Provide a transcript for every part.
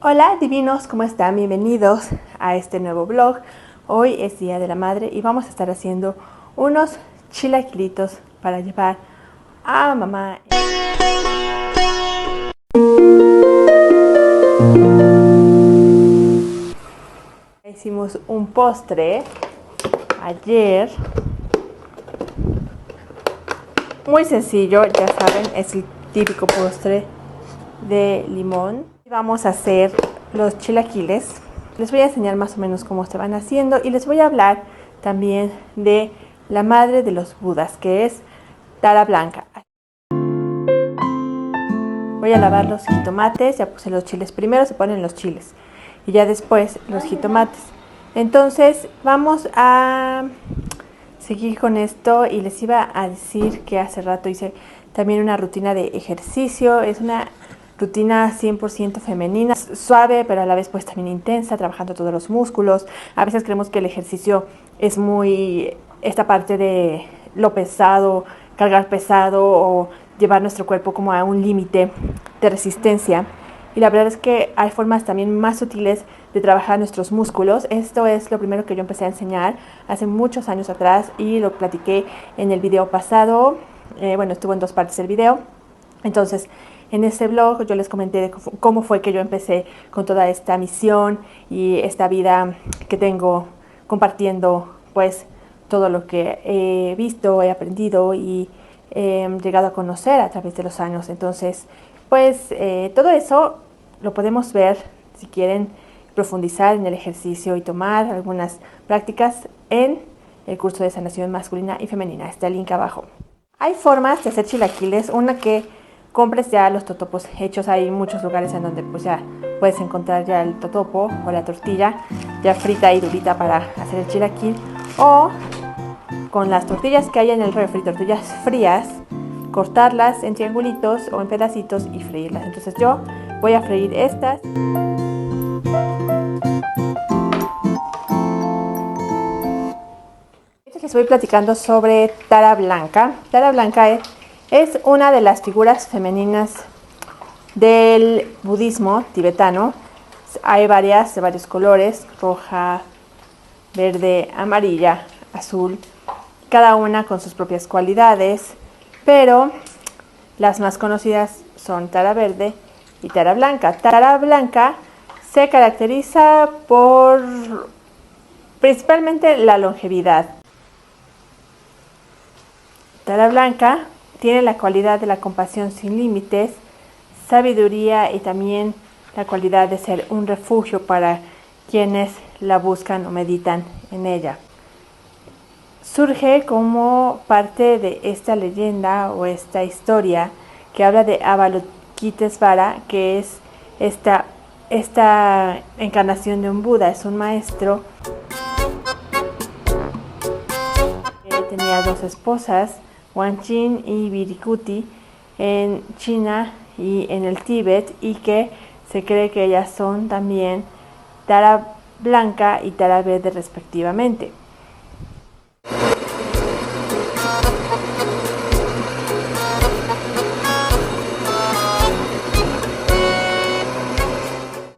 Hola divinos, ¿cómo están? Bienvenidos a este nuevo vlog. Hoy es Día de la Madre y vamos a estar haciendo unos chilaquilitos para llevar a mamá. Hicimos un postre ayer, muy sencillo, ya saben, es el típico postre de limón. Vamos a hacer los chilaquiles. Les voy a enseñar más o menos cómo se van haciendo y les voy a hablar también de la madre de los budas, que es Tara Blanca. Voy a lavar los jitomates, ya puse los chiles. Primero se ponen los chiles y ya después los jitomates. Entonces vamos a seguir con esto y les iba a decir que hace rato hice también una rutina de ejercicio. Es una rutina 100% femenina, suave, pero a la vez pues también intensa, trabajando todos los músculos. A veces creemos que el ejercicio es muy esta parte de lo pesado, cargar pesado o llevar nuestro cuerpo como a un límite de resistencia. Y la verdad es que hay formas también más sutiles de trabajar nuestros músculos. Esto es lo primero que yo empecé a enseñar hace muchos años atrás y lo platiqué en el video pasado. Bueno, estuvo en dos partes el video. Entonces, en este blog yo les comenté cómo fue que yo empecé con toda esta misión y esta vida que tengo compartiendo pues todo lo que he visto, he aprendido y he llegado a conocer a través de los años. Entonces, pues todo eso lo podemos ver si quieren profundizar en el ejercicio y tomar algunas prácticas en el curso de sanación masculina y femenina. Está el link abajo. Hay formas de hacer chilaquiles, una que compres ya los totopos hechos. Hay muchos lugares en donde pues ya puedes encontrar ya el totopo o la tortilla ya frita y durita para hacer el chilaquil, o con las tortillas que hay en el refri, tortillas frías, cortarlas en triangulitos o en pedacitos y freírlas. Entonces yo voy a freír estas. Les voy platicando sobre Tara Blanca. Tara Blanca es una de las figuras femeninas del budismo tibetano. Hay varias de varios colores: roja, verde, amarilla, azul, cada una con sus propias cualidades, pero las más conocidas son Tara Verde y Tara Blanca. Tara Blanca se caracteriza por principalmente la longevidad. Tara Blanca tiene la cualidad de la compasión sin límites, sabiduría y también la cualidad de ser un refugio para quienes la buscan o meditan en ella. Surge como parte de esta leyenda o esta historia que habla de Avalokitesvara, que es esta encarnación de un Buda. Es un maestro que tenía dos esposas, Wanqin y Virikuti, en China y en el Tíbet, y que se cree que ellas son también Tara Blanca y Tara Verde respectivamente.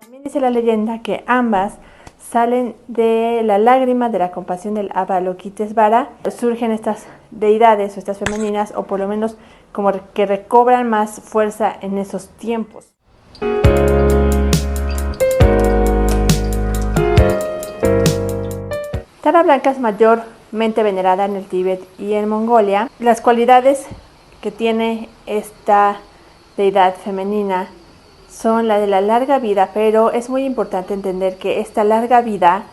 También dice la leyenda que ambas salen de la lágrima de la compasión del Avalokitesvara. Surgen estas deidades o estas femeninas, o por lo menos como que recobran más fuerza en esos tiempos. Tara Blanca es mayormente venerada en el Tíbet y en Mongolia. Las cualidades que tiene esta deidad femenina son la de la larga vida, pero es muy importante entender que esta larga vida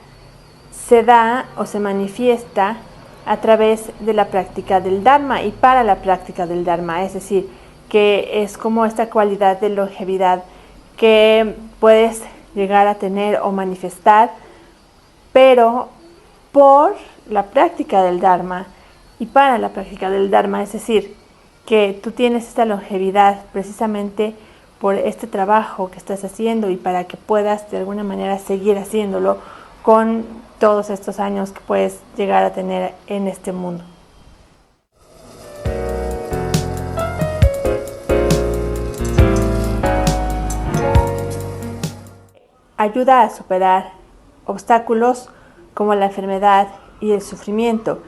se da o se manifiesta a través de la práctica del Dharma y para la práctica del Dharma. Es decir, que es como esta cualidad de longevidad que puedes llegar a tener o manifestar, pero por la práctica del Dharma y para la práctica del Dharma. Es decir, que tú tienes esta longevidad precisamente por este trabajo que estás haciendo y para que puedas de alguna manera seguir haciéndolo con todos estos años que puedes llegar a tener en este mundo. ayuda a superar obstáculos como la enfermedad y el sufrimiento.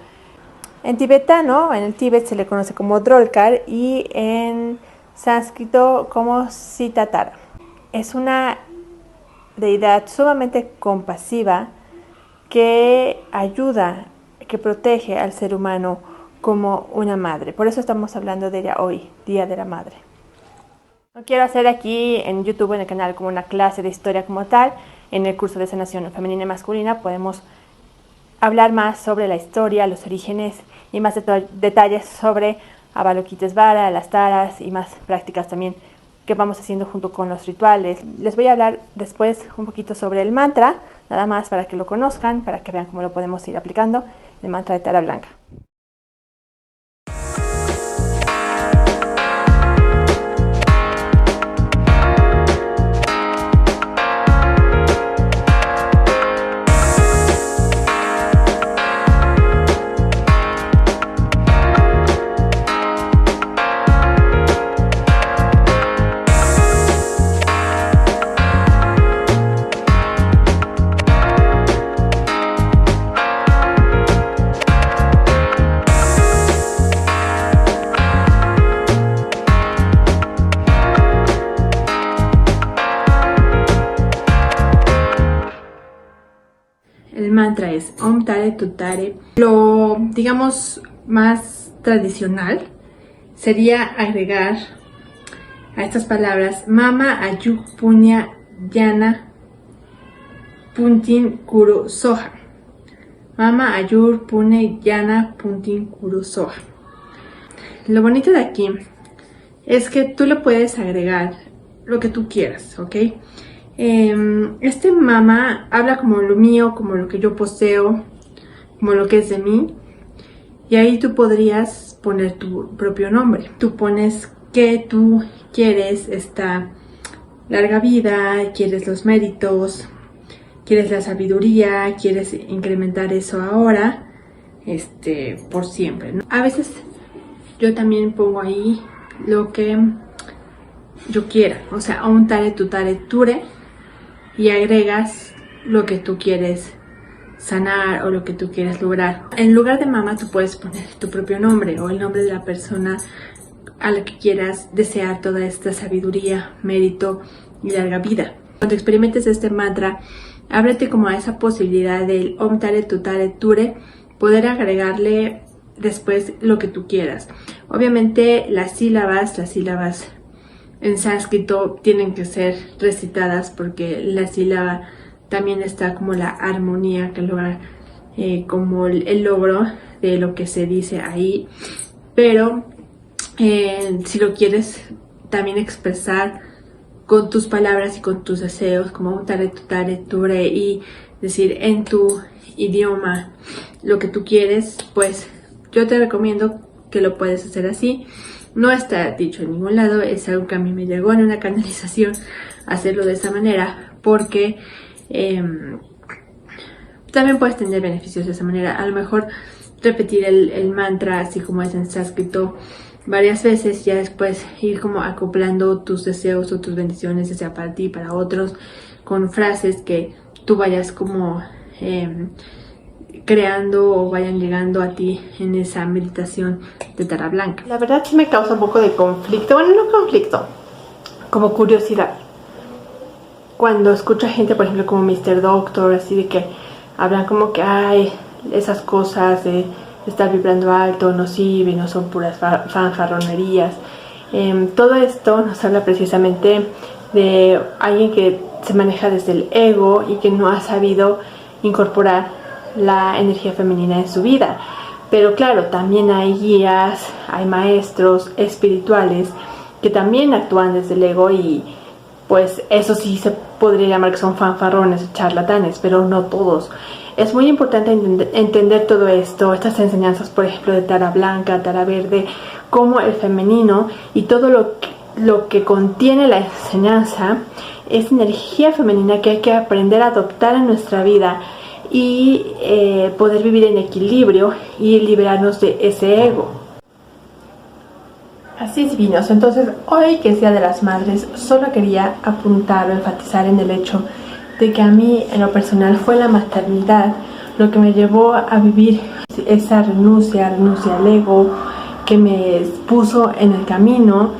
En tibetano, en el Tíbet se le conoce como Drolkar y en sánscrito como Sitatara. Es una deidad sumamente compasiva que ayuda, que protege al ser humano como una madre. Por eso estamos hablando de ella hoy, Día de la Madre. No quiero hacer aquí en YouTube, en el canal, como una clase de historia como tal. En el curso de sanación femenina y masculina podemos hablar más sobre la historia, los orígenes y más detalles sobre Avalokitesvara, las taras y más prácticas también que vamos haciendo junto con los rituales. Les voy a hablar después un poquito sobre el mantra, nada más para que lo conozcan, para que vean cómo lo podemos ir aplicando, el mantra de Tara Blanca. El mantra es Om Tare Tutare. Lo, digamos, más tradicional sería agregar a estas palabras Mama Ayuk Punya Yana Puntin Kuru Soha. Mama Ayur Pune Yana Puntin Kuru Soha. Lo bonito de aquí es que tú le puedes agregar lo que tú quieras, ¿ok? Este mama habla como lo mío, como lo que yo poseo, como lo que es de mí. Y ahí tú podrías poner tu propio nombre. Tú pones que tú quieres esta larga vida, quieres los méritos, quieres la sabiduría, quieres incrementar eso ahora, por siempre, ¿no? A veces yo también pongo ahí lo que yo quiera, o sea, Om Tare Tutare Ture, y agregas lo que tú quieres sanar o lo que tú quieres lograr. En lugar de mama tú puedes poner tu propio nombre o el nombre de la persona a la que quieras desear toda esta sabiduría, mérito y larga vida. Cuando experimentes este mantra, ábrete como a esa posibilidad del Om Tare Tutare Ture, poder agregarle después lo que tú quieras. Obviamente las sílabas en sánscrito tienen que ser recitadas porque la sílaba también está como la armonía que logra como el logro de lo que se dice ahí. Pero si lo quieres también expresar con tus palabras y con tus deseos, como Tare Tutare Ture, y decir en tu idioma lo que tú quieres, pues yo te recomiendo que lo puedes hacer así. No está dicho en ningún lado, es algo que a mí me llegó en una canalización hacerlo de esa manera, porque también puedes tener beneficios de esa manera. A lo mejor repetir el mantra así como es en sánscrito varias veces, ya después ir como acoplando tus deseos o tus bendiciones, ya sea para ti, para otros, con frases que tú vayas como creando o vayan llegando a ti en esa meditación de Tara Blanca. La verdad sí me causa un poco de conflicto, bueno, no conflicto, como curiosidad. Cuando escucho a gente, por ejemplo, como Mr. Doctor, así de que hablan como que hay esas cosas de estar vibrando alto, no sirve, no son puras fanfarronerías. Todo esto nos habla precisamente de alguien que se maneja desde el ego y que no ha sabido incorporar la energía femenina en su vida. Pero claro, también hay guías, hay maestros espirituales que también actúan desde el ego, y pues eso sí se podría llamar que son fanfarrones, charlatanes, pero no todos. Es muy importante entender todo esto, estas enseñanzas, por ejemplo, de Tara Blanca, Tara Verde, como el femenino y todo lo que contiene la enseñanza es energía femenina que hay que aprender a adoptar en nuestra vida y poder vivir en equilibrio y liberarnos de ese ego. Así es, divinos. Entonces, hoy que es Día de las Madres, solo quería apuntar o enfatizar en el hecho de que a mí en lo personal fue la maternidad lo que me llevó a vivir esa renuncia al ego, que me puso en el camino.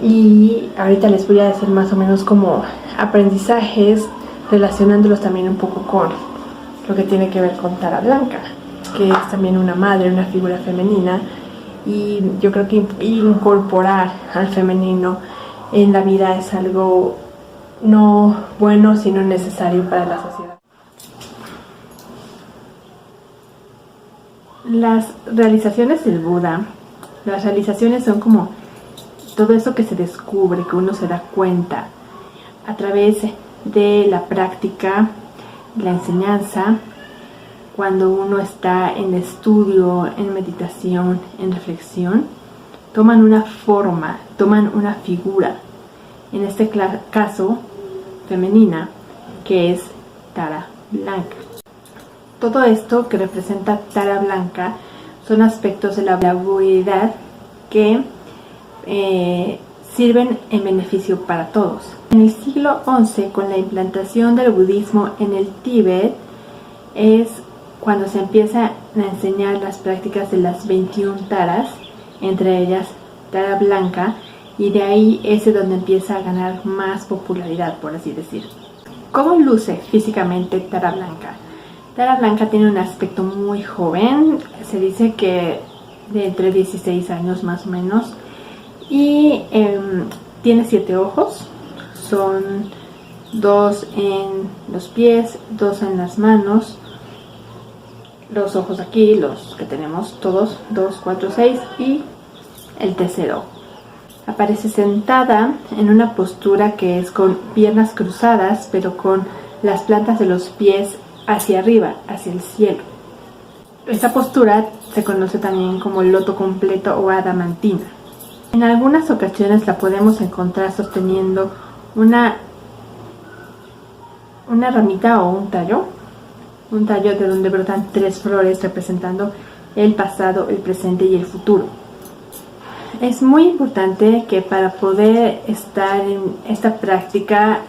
Y ahorita les voy a decir más o menos como aprendizajes, relacionándolos también un poco con lo que tiene que ver con Tara Blanca, que es también una madre, una figura femenina. Y yo creo que incorporar al femenino en la vida es algo no bueno, sino necesario para la sociedad. Las realizaciones del Buda, las realizaciones son como todo eso que se descubre, que uno se da cuenta a través de la práctica, la enseñanza, cuando uno está en estudio, en meditación, en reflexión, toman una forma, toman una figura, en este caso femenina, que es Tara Blanca. Todo esto que representa Tara Blanca son aspectos de la budidad que sirven en beneficio para todos. En el siglo XI, con la implantación del budismo en el Tíbet, es cuando se empieza a enseñar las prácticas de las 21 taras, entre ellas Tara Blanca, y de ahí es donde empieza a ganar más popularidad, por así decir. ¿Cómo luce físicamente Tara Blanca? Tara Blanca tiene un aspecto muy joven, se dice que de entre 16 años más o menos, y tiene 7 ojos, son 2 en los pies, 2 en las manos, los ojos aquí, los que tenemos todos, 2, 4, 6 y el tercer ojo. Aparece sentada en una postura que es con piernas cruzadas, pero con las plantas de los pies hacia arriba, hacia el cielo. Esta postura se conoce también como loto completo o adamantina. En algunas ocasiones la podemos encontrar sosteniendo una ramita o un tallo de donde brotan 3 flores representando el pasado, el presente y el futuro. Es muy importante que para poder estar en esta práctica,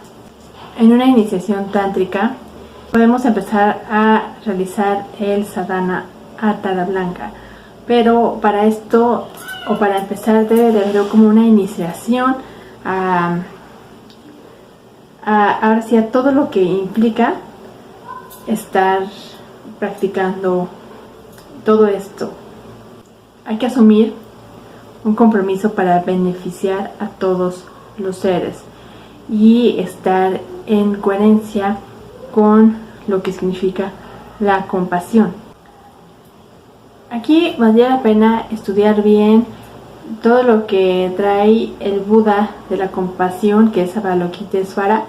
en una iniciación tántrica, podemos empezar a realizar el sadhana a Tara Blanca, pero para esto o para empezar debe de haber como una iniciación ahora sí a todo lo que implica estar practicando todo esto. Hay que asumir un compromiso para beneficiar a todos los seres y estar en coherencia con lo que significa la compasión. Aquí valdría la pena estudiar bien todo lo que trae el Buda de la compasión, que es Avalokitesvara,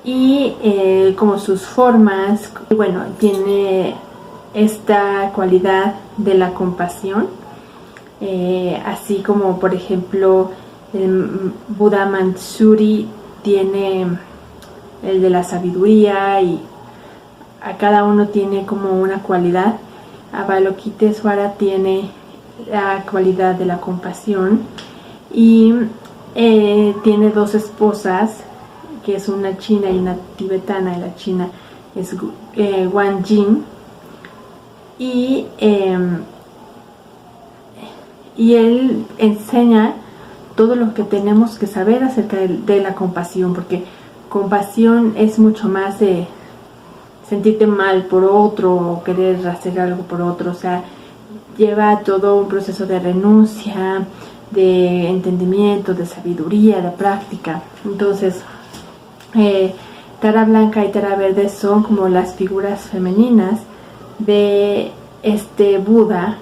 y como sus formas. Bueno, tiene esta cualidad de la compasión, así como por ejemplo el Buda Manjusri tiene el de la sabiduría, y a cada uno tiene como una cualidad. Avalokitesvara tiene la cualidad de la compasión y tiene 2 esposas, que es una china y una tibetana, y la china es Guanyin, y él enseña todo lo que tenemos que saber acerca de la compasión, porque compasión es mucho más de sentirte mal por otro o querer hacer algo por otro. O sea, lleva todo un proceso de renuncia, de entendimiento, de sabiduría, de práctica. Entonces, Tara Blanca y Tara Verde son como las figuras femeninas de este Buda,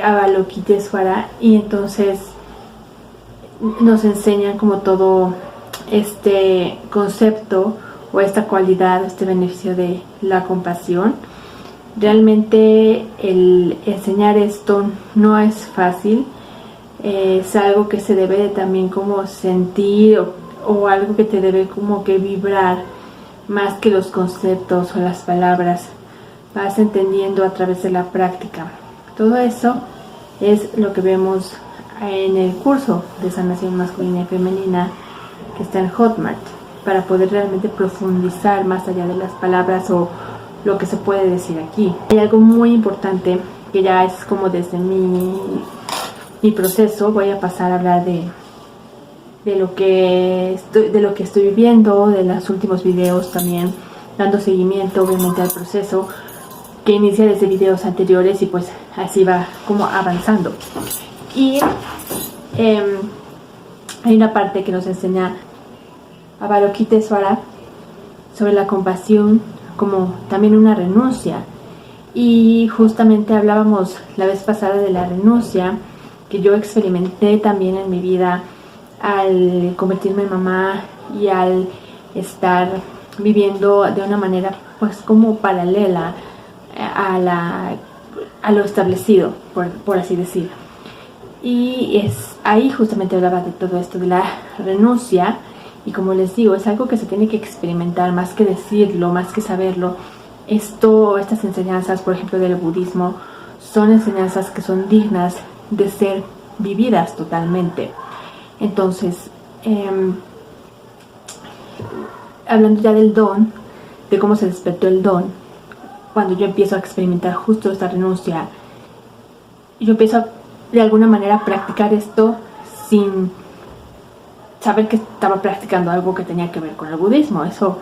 Avalokitesvara, y entonces nos enseñan como todo este concepto o esta cualidad, este beneficio de la compasión. Realmente el enseñar esto no es fácil, es algo que se debe de también como sentir o algo que te debe como que vibrar más que los conceptos o las palabras. Vas entendiendo a través de la práctica. Todo eso es lo que vemos en el curso de sanación masculina y femenina que está en Hotmart. para poder realmente profundizar más allá de las palabras o lo que se puede decir aquí. Hay algo muy importante que ya es como desde mi proceso. Voy a pasar a hablar de lo que estoy viviendo, de los últimos videos también, dando seguimiento obviamente al proceso que inicia desde videos anteriores y pues así va como avanzando. Y hay una parte que nos enseña Avalokitesvara sobre la compasión como también una renuncia. Y justamente hablábamos la vez pasada de la renuncia que yo experimenté también en mi vida al convertirme en mamá y al estar viviendo de una manera pues como paralela a lo establecido, por así decir. Y ahí justamente hablaba de todo esto, de la renuncia. Y como les digo, es algo que se tiene que experimentar, más que decirlo, más que saberlo. Estas enseñanzas, por ejemplo, del budismo, son enseñanzas que son dignas de ser vividas totalmente. Entonces, hablando ya del don, de cómo se despertó el don, cuando yo empiezo a experimentar justo esta renuncia, yo empiezo de alguna manera a practicar esto sin saber que estaba practicando algo que tenía que ver con el budismo. Eso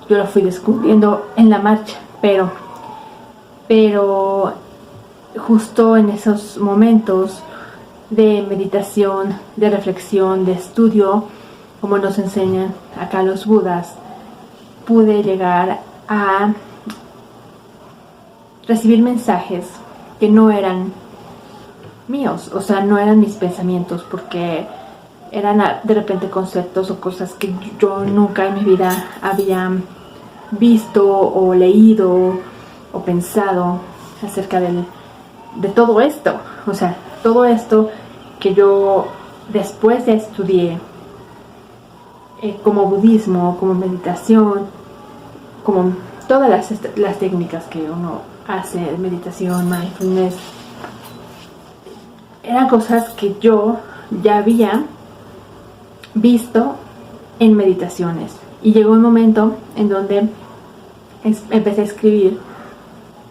yo lo fui descubriendo en la marcha, pero justo en esos momentos de meditación, de reflexión, de estudio, como nos enseñan acá los budas, pude llegar a recibir mensajes que no eran míos, o sea, no eran mis pensamientos, porque eran de repente conceptos o cosas que yo nunca en mi vida había visto o leído o pensado acerca de todo esto. O sea, todo esto que yo después ya estudié como budismo, como meditación, como todas las técnicas que uno hace, meditación, mindfulness, eran cosas que yo ya había visto en meditaciones. Y llegó un momento en donde empecé a escribir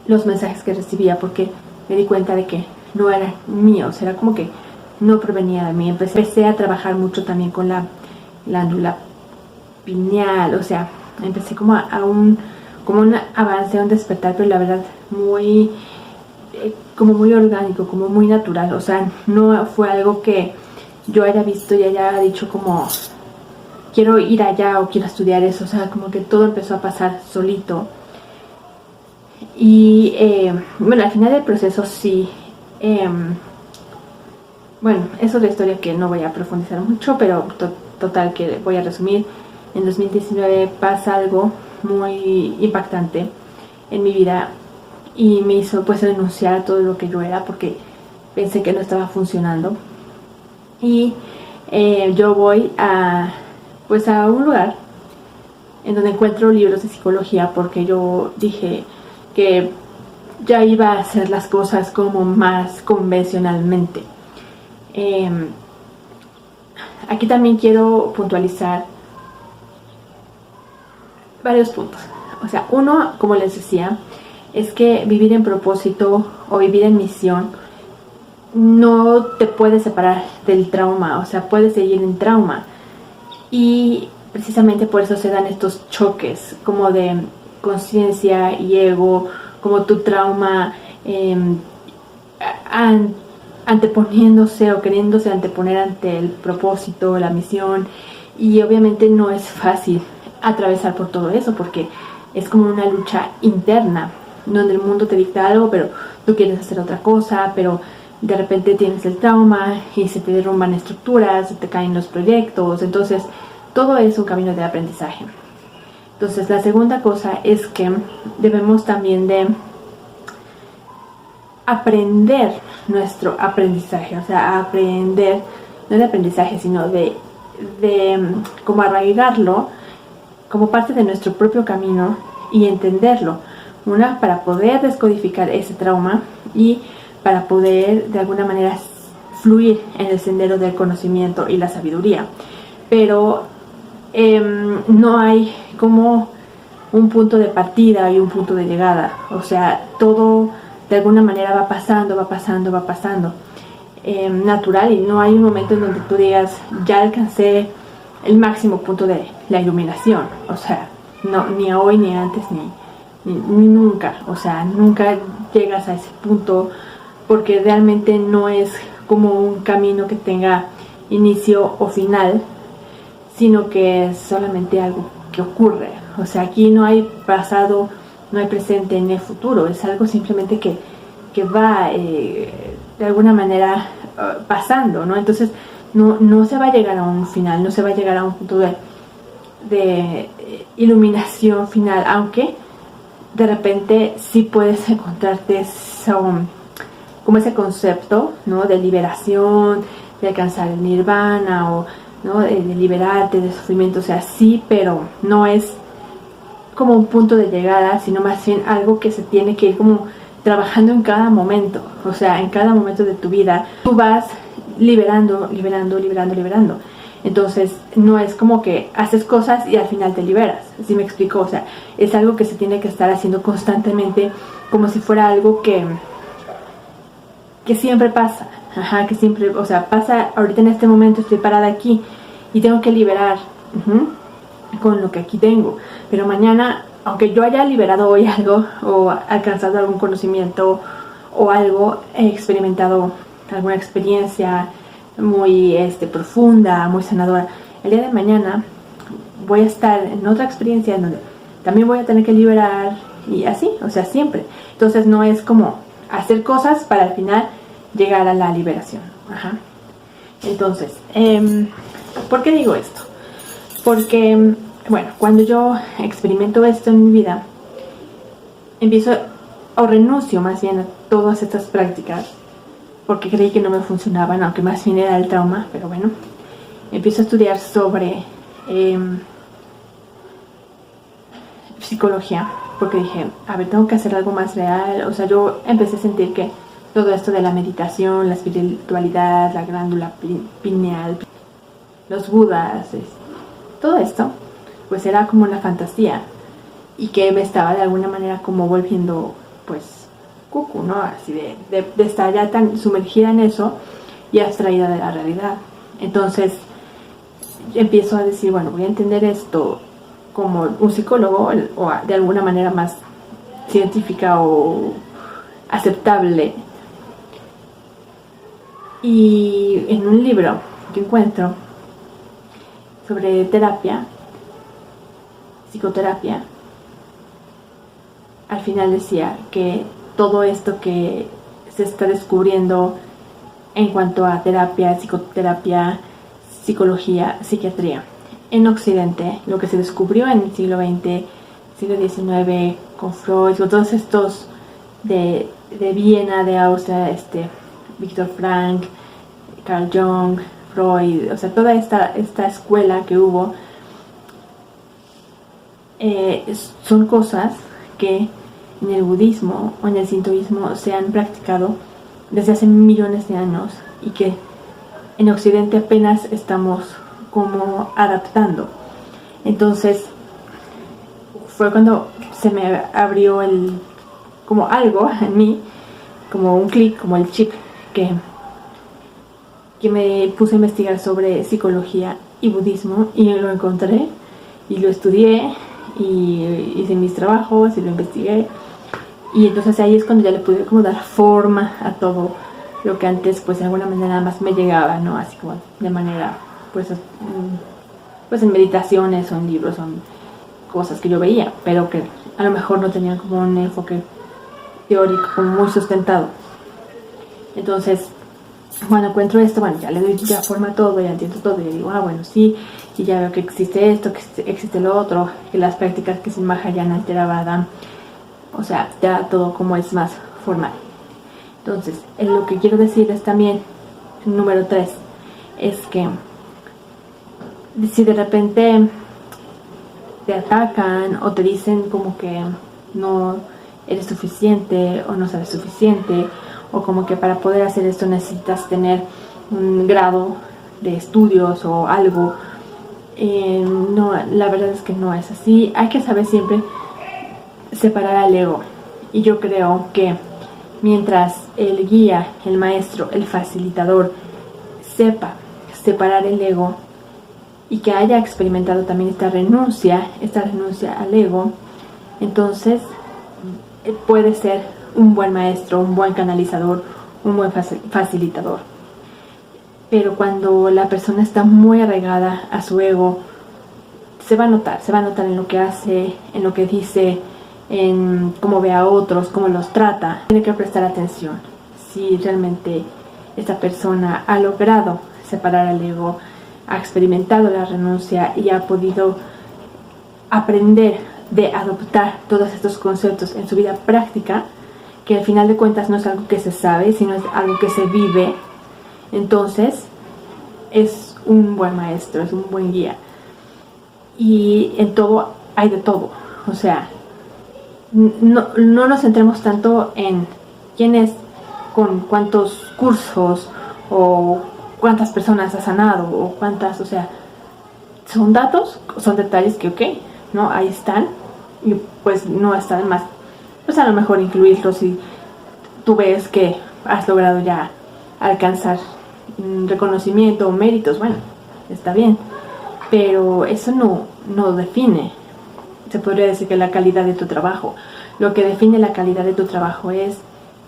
los mensajes que recibía, porque me di cuenta de que no eran míos, era como que no provenía de mí. Empecé a trabajar mucho también con la glándula pineal, o sea, empecé como un avance, a un despertar, pero la verdad muy como muy orgánico, como muy natural. O sea, no fue algo que yo haya visto y haya dicho como quiero ir allá o quiero estudiar eso. O sea, como que todo empezó a pasar solito. Y bueno, al final del proceso sí, bueno, eso es la historia que no voy a profundizar mucho, pero total que voy a resumir. En 2019 pasa algo muy impactante en mi vida y me hizo pues renunciar a todo lo que yo era, porque pensé que no estaba funcionando. Y yo voy a un lugar en donde encuentro libros de psicología, porque yo dije que ya iba a hacer las cosas como más convencionalmente. Aquí también quiero puntualizar varios puntos. O sea, uno, como les decía, es que vivir en propósito o vivir en misión no te puede separar del trauma. O sea, puedes seguir en trauma. Y precisamente por eso se dan estos choques como de conciencia y ego, como tu trauma anteponiéndose o queriéndose anteponer ante el propósito, la misión. Y obviamente no es fácil atravesar por todo eso, porque es como una lucha interna, donde el mundo te dicta algo, pero tú quieres hacer otra cosa, pero de repente tienes el trauma y se te derrumban estructuras, se te caen los proyectos. Entonces todo es un camino de aprendizaje. Entonces la segunda cosa es que debemos también de aprender nuestro aprendizaje, o sea, aprender, no de aprendizaje, sino de como arraigarlo como parte de nuestro propio camino y entenderlo. Una, para poder descodificar ese trauma y para poder de alguna manera fluir en el sendero del conocimiento y la sabiduría. Pero no hay como un punto de partida y un punto de llegada. O sea, todo de alguna manera va pasando, natural, y no hay un momento en donde tú digas, ya alcancé el máximo punto de la iluminación. O sea, no, ni hoy, ni antes, ni nunca. O sea, nunca llegas a ese punto, porque realmente no es como un camino que tenga inicio o final, sino que es solamente algo que ocurre. O sea, aquí no hay pasado, no hay presente ni futuro, es algo simplemente que va de alguna manera pasando, ¿no? Entonces no se va a llegar a un final, no se va a llegar a un punto de iluminación final, aunque de repente sí puedes encontrarte como ese concepto, ¿no? De liberación, de alcanzar el nirvana, o ¿no? De liberarte del sufrimiento. O sea, sí, pero no es como un punto de llegada, sino más bien algo que se tiene que ir como trabajando en cada momento. O sea, en cada momento de tu vida tú vas liberando. Entonces no es como que haces cosas y al final te liberas, ¿sí me explico? O sea, es algo que se tiene que estar haciendo constantemente, como si fuera algo que siempre pasa. Ajá, que siempre, o sea, pasa ahorita en este momento, estoy parada aquí y tengo que liberar con lo que aquí tengo. Pero mañana, aunque yo haya liberado hoy algo, o alcanzado algún conocimiento o algo, he experimentado alguna experiencia muy profunda, muy sanadora, el día de mañana voy a estar en otra experiencia en donde también voy a tener que liberar, y así, o sea, siempre. Entonces no es como hacer cosas para al final llegar a la liberación. Ajá. Entonces, ¿por qué digo esto? Porque, bueno, cuando yo experimento esto en mi vida, empiezo, o renuncio más bien a todas estas prácticas, porque creí que no me funcionaban, aunque más bien era el trauma, pero bueno, empiezo a estudiar sobre psicología, porque dije, a ver, tengo que hacer algo más real. O sea, yo empecé a sentir que todo esto de la meditación, la espiritualidad, la glándula pineal, los budas, todo esto, pues era como una fantasía, y que me estaba de alguna manera como volviendo, pues, cucu, ¿no? Así de estar ya tan sumergida en eso y abstraída de la realidad. Entonces empiezo a decir, bueno, voy a entender esto como un psicólogo, o de alguna manera más científica o aceptable. Y en un libro que encuentro sobre terapia, psicoterapia, al final decía que todo esto que se está descubriendo en cuanto a terapia, psicoterapia, psicología, psiquiatría en Occidente, lo que se descubrió en el siglo XX, siglo XIX, con Freud, con todos estos de Viena, de Austria, Viktor Frank, Carl Jung, Freud, o sea, toda esta escuela que hubo, son cosas que en el budismo o en el sintoísmo se han practicado desde hace millones de años, y que en Occidente apenas estamos como adaptando. Entonces fue cuando se me abrió como algo en mí, como un clic, como el chip, que me puse a investigar sobre psicología y budismo, y lo encontré y lo estudié y hice mis trabajos y lo investigué, y entonces ahí es cuando ya le pude como dar forma a todo lo que antes pues de alguna manera nada más me llegaba, ¿no? Así como de manera pues en meditaciones o en libros, son cosas que yo veía, pero que a lo mejor no tenían como un enfoque teórico como muy sustentado. Entonces cuando encuentro esto, bueno, ya le doy ya forma a todo, ya entiendo todo, y digo, bueno, sí, y ya veo que existe esto, que existe lo otro, que las prácticas que es en Mahayana, Theravada, o sea, ya todo como es más formal. Entonces, lo que quiero decirles también, número 3, es que si de repente te atacan o te dicen como que no eres suficiente o no sabes suficiente, o como que para poder hacer esto necesitas tener un grado de estudios o algo, No, la verdad es que no es así. Hay que saber siempre separar al ego. Y yo creo que mientras el guía, el maestro, el facilitador sepa separar el ego y que haya experimentado también esta renuncia al ego, entonces puede ser un buen maestro, un buen canalizador, un buen facilitador. Pero cuando la persona está muy arraigada a su ego, se va a notar en lo que hace, en lo que dice, en cómo ve a otros, cómo los trata. Tiene que prestar atención si realmente esta persona ha logrado separar al ego, ha experimentado la renuncia y ha podido aprender de adoptar todos estos conceptos en su vida práctica, que al final de cuentas no es algo que se sabe, sino es algo que se vive. Entonces es un buen maestro, es un buen guía. Y en todo hay de todo. O sea, no nos centremos tanto en quién es, con cuántos cursos o cuántas personas ha sanado o cuántas, o sea, son datos, son detalles que ok, ¿no? Ahí están y pues no está de más, pues a lo mejor incluirlos si tú ves que has logrado ya alcanzar reconocimiento o méritos, bueno, está bien, pero eso no define, se podría decir, que la calidad de tu trabajo. Lo que define la calidad de tu trabajo es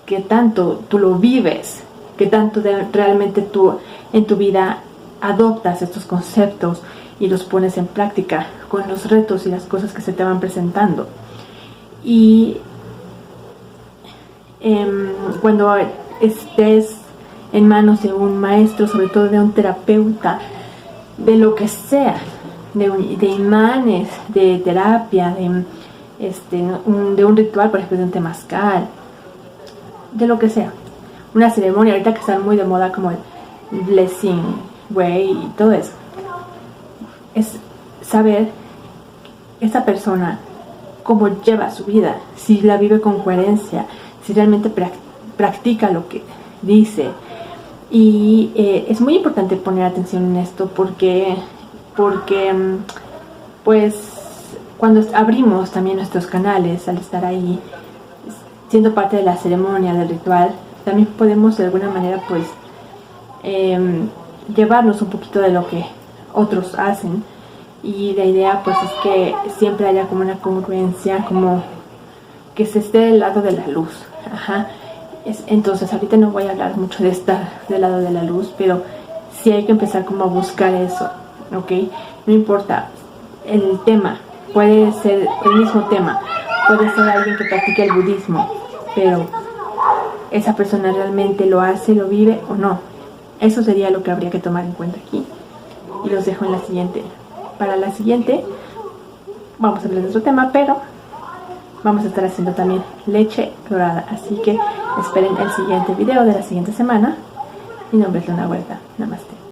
que tanto tú lo vives, que tanto realmente tú en tu vida adoptas estos conceptos y los pones en práctica con los retos y las cosas que se te van presentando. Y cuando estés en manos de un maestro, sobre todo de un terapeuta, de lo que sea, de imanes, de terapia, de un ritual, por ejemplo, de un temazcal, de lo que sea, una ceremonia, ahorita que están muy de moda como el blessing way y todo eso, es saber esta persona cómo lleva su vida, si la vive con coherencia, si realmente practica lo que dice. Y es muy importante poner atención en esto porque pues cuando abrimos también nuestros canales, al estar ahí siendo parte de la ceremonia, del ritual, también podemos de alguna manera pues llevarnos un poquito de lo que otros hacen. Y la idea pues es que siempre haya como una congruencia, como que se esté del lado de la luz. Entonces ahorita no voy a hablar mucho de estar del lado de la luz, pero sí hay que empezar como a buscar eso, ¿ok? No importa el tema, puede ser el mismo tema, puede ser alguien que practique el budismo, pero esa persona realmente lo hace, lo vive o no. Eso sería lo que habría que tomar en cuenta aquí. Y los dejo en la siguiente. Para la siguiente vamos a hablar de otro tema, pero vamos a estar haciendo también leche dorada, así que esperen el siguiente video de la siguiente semana. Mi nombre es Luna Huerta. Namaste.